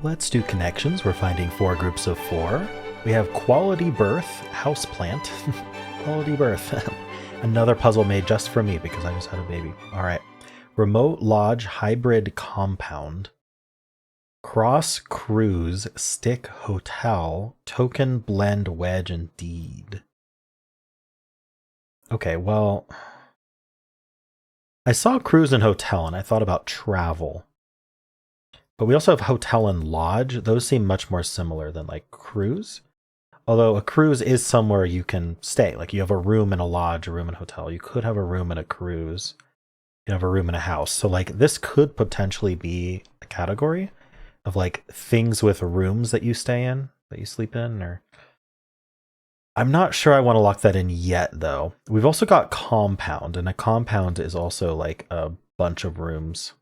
Let's do connections. We're finding 4 groups of 4. We have quality birth, houseplant, quality birth. Another puzzle made just for me because I just had a baby. All right. Remote lodge hybrid compound. Cross cruise stick hotel token blend wedge and deed. Okay, well, I saw cruise and hotel and I thought about travel. But we also have hotel and lodge. Those seem much more similar than like cruise. Although a cruise is somewhere you can stay. Like you have a room in a lodge, a room in a hotel. You could have a room in a cruise. You have a room in a house. So like this could potentially be a category of like things with rooms that you stay in, that you sleep in, or I'm not sure I want to lock that in yet though. We've also got compound, and a compound is also like a bunch of rooms.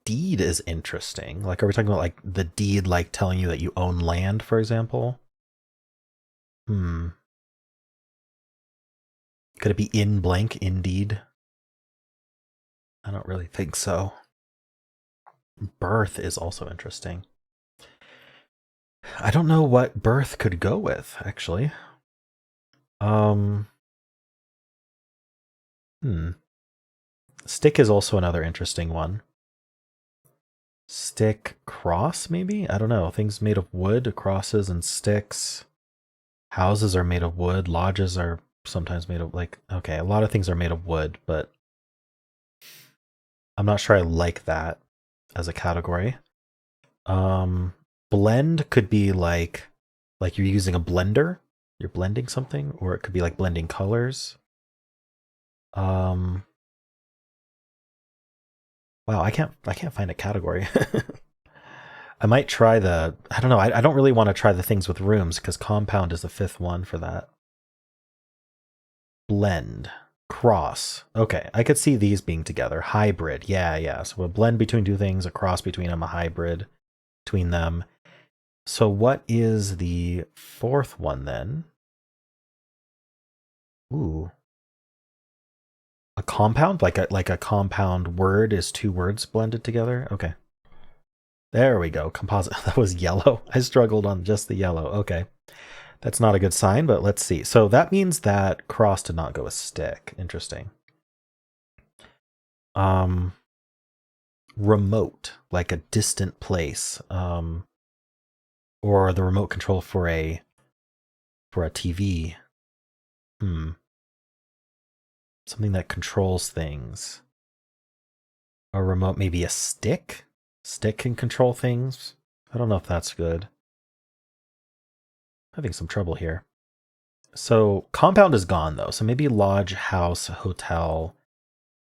Deed is interesting. Like, are we talking about like the deed, like telling you that you own land, for example? Could it be in blank, indeed? I don't really think so. Birth is also interesting. I don't know what birth could go with, actually. Stick is also another interesting one. Stick cross, maybe? I don't know. Things made of wood, crosses and sticks. Houses are made of wood. Lodges are sometimes made of, like, okay, a lot of things are made of wood, but I'm not sure I like that as a category. Blend could be like you're using a blender. You're blending something, or it could be like blending colors. Wow, I can't find a category. I might try the, I don't know, I don't really want to try the things with rooms because compound is the 5th one for that. Blend. Cross. Okay, I could see these being together. Hybrid. Yeah. So a blend between 2 things, a cross between them, a hybrid between them. So what is the 4th one then? Ooh. A compound? Like a compound word is 2 words blended together? Okay. There we go. Composite. That was yellow. I struggled on just the yellow. Okay. That's not a good sign, but let's see. So that means that cross did not go with stick. Interesting. Remote, like a distant place. Or the remote control for a TV. Something that controls things. A remote, maybe a stick? Stick can control things. I don't know if that's good. Having some trouble here. So compound is gone though. So maybe lodge, house, hotel,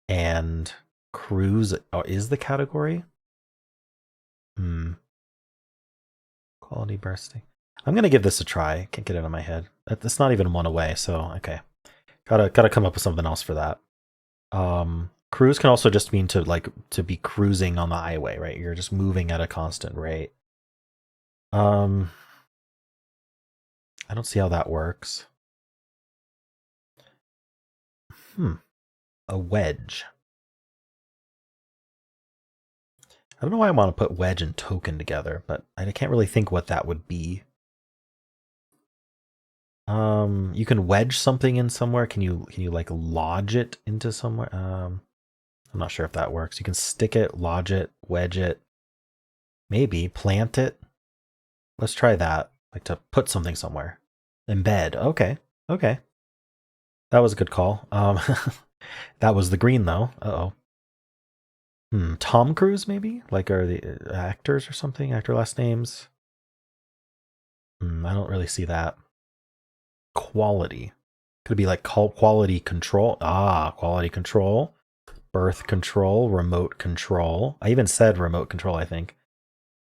and cruise is the category. Quality bursting. I'm gonna give this a try. Can't get it out of my head. That's not even one away. So okay, gotta come up with something else for that. Cruise can also just mean to be cruising on the highway, right? You're just moving at a constant rate. I don't see how that works. A wedge. I don't know why I want to put wedge and token together, but I can't really think what that would be. You can wedge something in somewhere. Can you like lodge it into somewhere? I'm not sure if that works. You can stick it, lodge it, wedge it. Maybe plant it. Let's try that. Like to put something somewhere. Embed. Okay. That was a good call. That was the green though. Uh-oh. Tom Cruise maybe? Like are the actors or something? Actor last names? I don't really see that. Quality. Could it be like quality control? Quality control. Birth control. Remote control. I even said remote control, I think.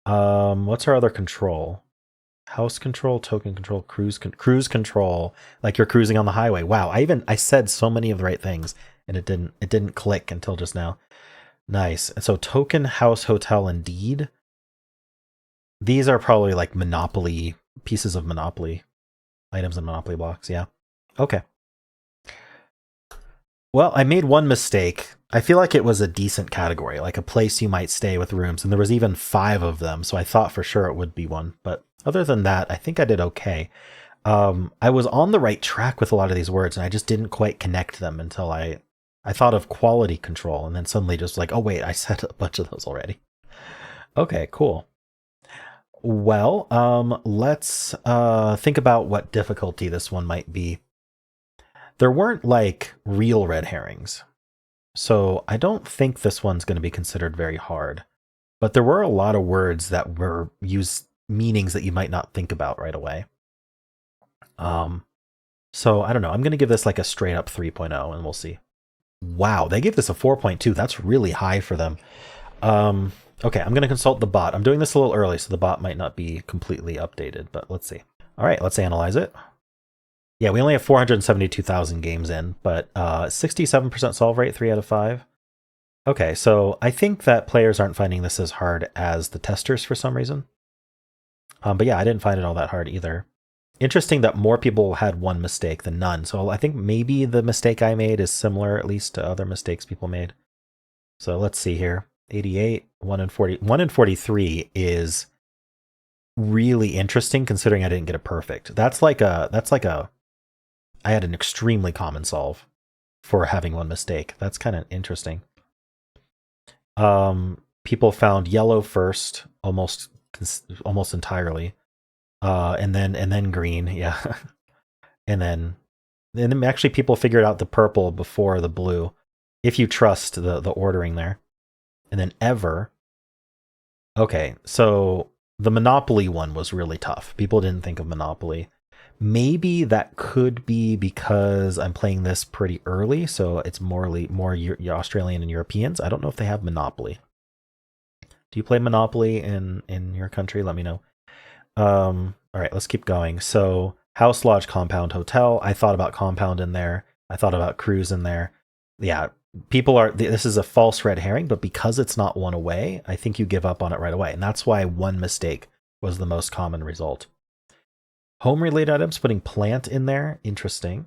What's our other control? House control, token control, cruise control. Like you're cruising on the highway. Wow, I said so many of the right things, and it didn't click until just now. Nice. And so token, house, hotel, and deed. These are probably like Monopoly pieces of Monopoly items and Monopoly blocks. Yeah. Okay. Well, I made one mistake. I feel like it was a decent category, like a place you might stay with rooms, and there was even 5 of them, so I thought for sure it would be one. But other than that, I think I did okay. I was on the right track with a lot of these words, and I just didn't quite connect them until I thought of quality control, and then suddenly just like, oh wait, I said a bunch of those already. Okay, cool. Well, let's think about what difficulty this one might be. There weren't like real red herrings, so I don't think this one's going to be considered very hard. But there were a lot of words that were used meanings that you might not think about right away. Um, so I don't know. I'm going to give this like a straight up 3.0 and we'll see. Wow, they gave this a 4.2. That's really high for them. Okay, I'm going to consult the bot. I'm doing this a little early, so the bot might not be completely updated, but let's see. All right, let's analyze it. Yeah, we only have 472,000 games in, but 67% solve rate, 3 out of 5. Okay, so I think that players aren't finding this as hard as the testers for some reason. But yeah, I didn't find it all that hard either. Interesting that more people had one mistake than none. So I think maybe the mistake I made is similar, at least to other mistakes people made. So let's see here. 88, 1 in 40. 1 in 43 is really interesting considering I didn't get it perfect. That's like a I had an extremely common solve for having one mistake. That's kind of interesting. People found yellow first, almost entirely. And then green, yeah. and then actually people figured out the purple before the blue, if you trust the ordering there. And then ever. Okay, so the Monopoly one was really tough. People didn't think of Monopoly. Maybe that could be because I'm playing this pretty early, so it's more Australian and Europeans. I don't know if they have Monopoly. Do you play Monopoly in your country? Let me know. All right, let's keep going. So house, lodge, compound, hotel. I thought about compound in there. I thought about cruise in there. Yeah, this is a false red herring, but because it's not one away, I think you give up on it right away. And that's why one mistake was the most common result. Home related items, putting plant in there. Interesting.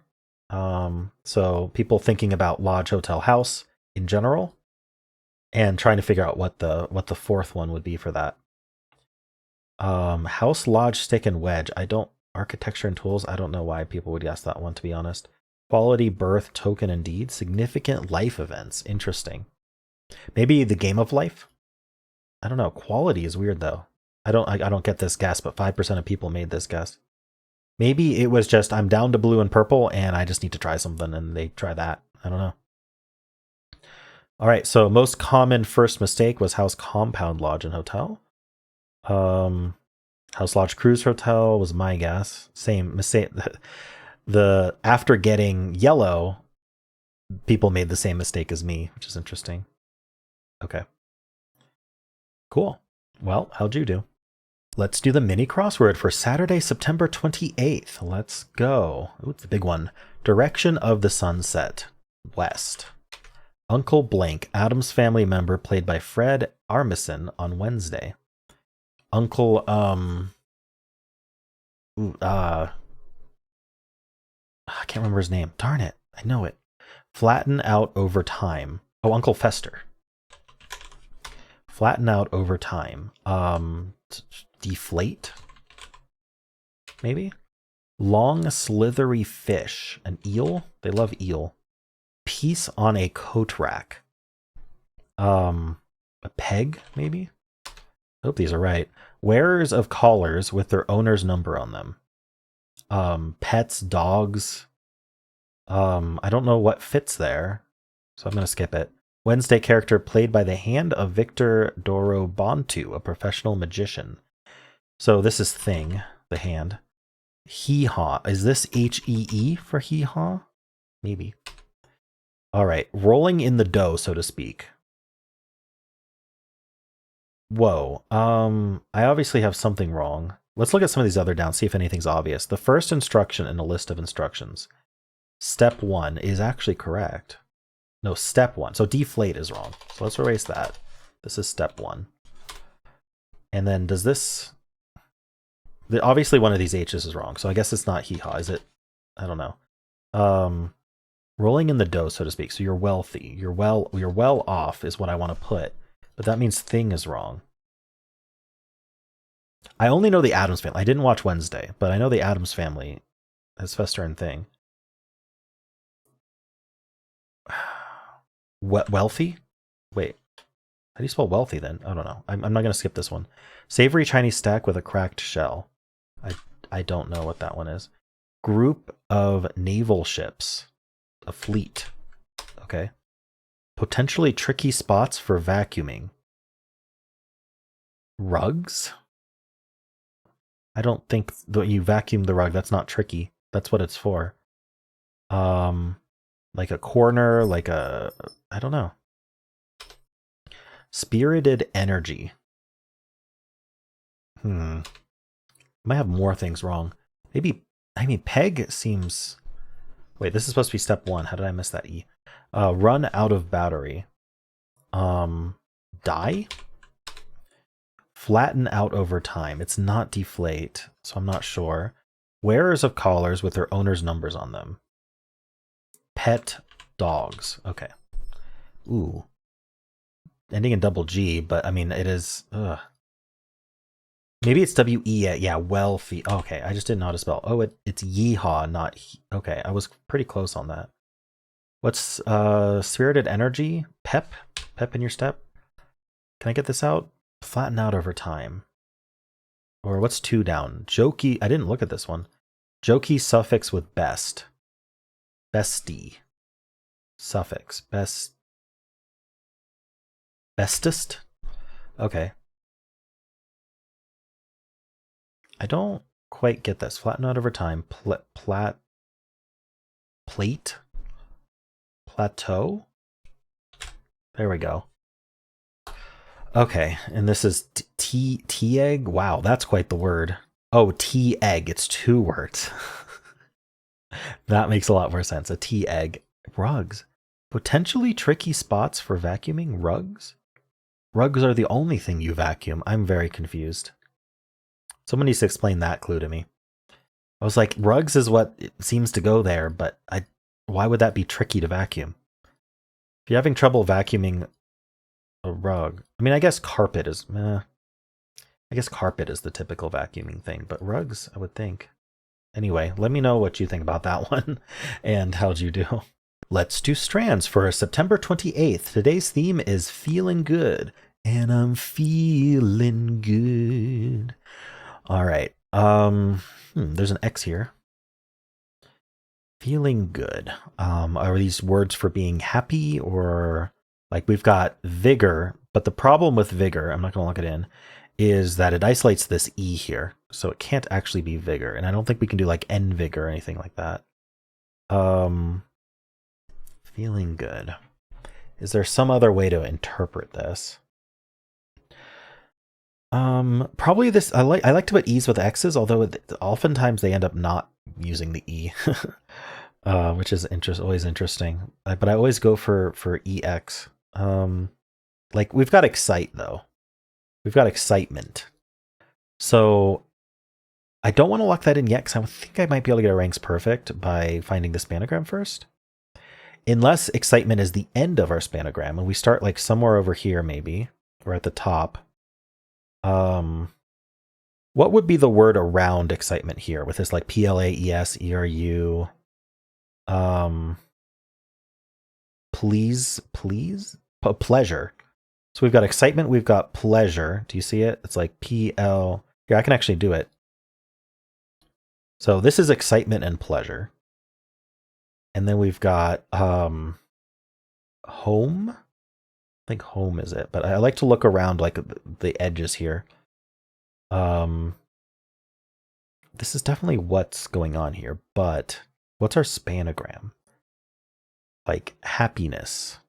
So people thinking about lodge, hotel, house in general and trying to figure out what the fourth one would be for that. House, lodge, stick, and wedge. Architecture and tools. I don't know why people would guess that one, to be honest. Quality, birth, token, and deed. Significant life events. Interesting. Maybe the game of life? I don't know. Quality is weird though. I don't get this guess, but 5% of people made this guess. Maybe it was just I'm down to blue and purple and I just need to try something and they try that. I don't know. All right, so most common first mistake was house, compound, lodge, and hotel. House, lodge, cruise, hotel was my guess. Same mistake. The after getting yellow, people made the same mistake as me, which is interesting. Okay. Cool. Well, how'd you do? Let's do the mini crossword for Saturday, September 28th. Let's go. Ooh, it's a big one. Direction of the sunset. West. Uncle Blank, Adam's family member played by Fred Armisen on Wednesday. Uncle, I can't remember his name. Darn it. I know it. Flatten out over time. Oh, Uncle Fester. Flatten out over time. Deflate? Maybe? Long, slithery fish. An eel? They love eel. Piece on a coat rack. A peg, maybe? I hope these are right. Wearers of collars with their owner's number on them. Pets, dogs. I don't know what fits there, so I'm going to skip it. Wednesday character played by the hand of Victor Dorobantu, a professional magician. So this is thing, the hand. Hee-haw. Is this H-E-E for hee-haw? Maybe. All right. Rolling in the dough, so to speak. Whoa. I obviously have something wrong. Let's look at some of these other downs, see if anything's obvious. The first instruction in a list of instructions. Step 1 is actually correct. No, step 1. So deflate is wrong. So let's erase that. This is step 1. And then does this... Obviously one of these H's is wrong. So I guess it's not hee-haw, is it? I don't know. Rolling in the dough, so to speak. So you're wealthy. You're well off is what I want to put. But that means thing is wrong. I only know the Addams Family. I didn't watch Wednesday, but I know the Addams Family has Fester and thing. Wealthy? Wait. How do you spell wealthy then? I don't know. I'm not going to skip this one. Savory Chinese stack with a cracked shell. I don't know what that one is. Group of naval ships. A fleet. Okay. Potentially tricky spots for vacuuming. Rugs? I don't think that you vacuum the rug. That's not tricky. That's what it's for. Like a corner, like a... I don't know. Spirited energy. Might have more things wrong. Maybe, I mean, peg seems... Wait, this is supposed to be step 1. How did I miss that E? Run out of battery. Die? Flatten out over time. It's not deflate, so I'm not sure. Wearers of collars with their owner's numbers on them. Pet dogs. Okay. Ooh. Ending in double G, but I mean, it is... Ugh. Maybe it's W-E, yeah, wealthy. Okay, I just didn't know how to spell. Oh, it's yeehaw, not... Okay, I was pretty close on that. What's spirited energy? Pep? Pep in your step? Can I get this out? Flatten out over time. Or what's 2 down? Jokey, I didn't look at this one. Jokey suffix with best. Bestie. Suffix. Bestest? Okay. I don't quite get this. Flatten out over time. Plate? Plateau? There we go. Okay, and this is T-egg? Wow, that's quite the word. Oh, T-egg. It's 2 words. That makes a lot more sense. A T-egg. Rugs. Potentially tricky spots for vacuuming rugs? Rugs are the only thing you vacuum. I'm very confused. Someone needs to explain that clue to me. I was like, rugs is what seems to go there, but why would that be tricky to vacuum? If you're having trouble vacuuming a rug, I mean, I guess carpet is... I guess carpet is the typical vacuuming thing, but rugs, I would think. Anyway, let me know what you think about that one, and how'd you do? Let's do Strands for September 28th. Today's theme is feeling good, and I'm feeling good. All right. There's an X here. Feeling good. Are these words for being happy, or like we've got vigor, but the problem with vigor, I'm not going to look it in, is that it isolates this E here. So it can't actually be vigor. And I don't think we can do like N vigor or anything like that. Feeling good. Is there some other way to interpret this? Probably this. I like to put E's with X's, although oftentimes they end up not using the E, which is always interesting. But I always go for EX. Like we've got excite though. We've got excitement. So I don't want to lock that in yet because I think I might be able to get a ranks perfect by finding the spanogram first. Unless excitement is the end of our spanogram and we start like somewhere over here maybe, or at the top. What would be the word around excitement here with this like PLAES, ERU? Please? Pleasure. So we've got excitement, we've got pleasure. Do you see it? It's like PL. Here, I can actually do it. So this is excitement and pleasure. And then we've got home. I think home is it, but I like to look around like the edges here. This is definitely what's going on here, but what's our spanogram? Like happiness.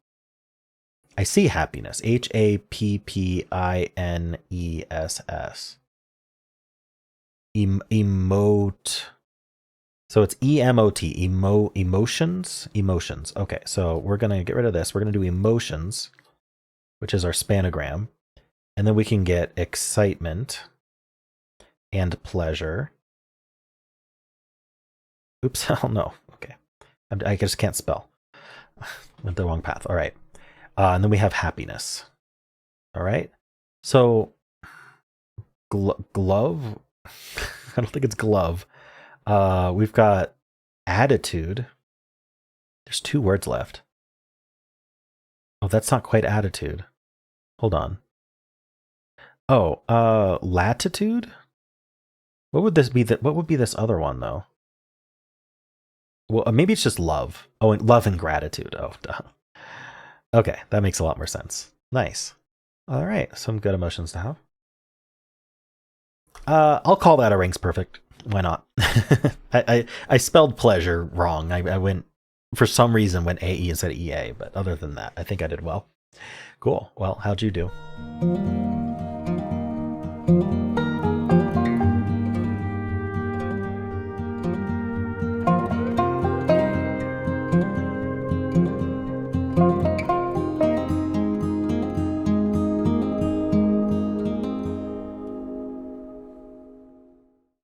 I see happiness. HAPPINESS. Emote. So it's EMOT. Emotions. Emotions. Okay, so we're gonna get rid of this. We're gonna do emotions, which is our spanogram, and then we can get excitement and pleasure. Oops, oh no. Okay, I just can't spell. Went the wrong path. All right. And then we have happiness. All right. So glove. I don't think it's glove. We've got attitude. There's 2 words left. Oh, that's not quite attitude. Hold on. Oh, latitude? What would this be? What would be this other one though? Well, maybe it's just love. Oh, and love and gratitude. Oh, duh. Okay, that makes a lot more sense. Nice. All right, some good emotions to have. I'll call that a rings perfect. Why not? I spelled pleasure wrong. I went, for some reason, went AE instead of EA, but other than that, I think I did well. Cool. Well, how'd you do?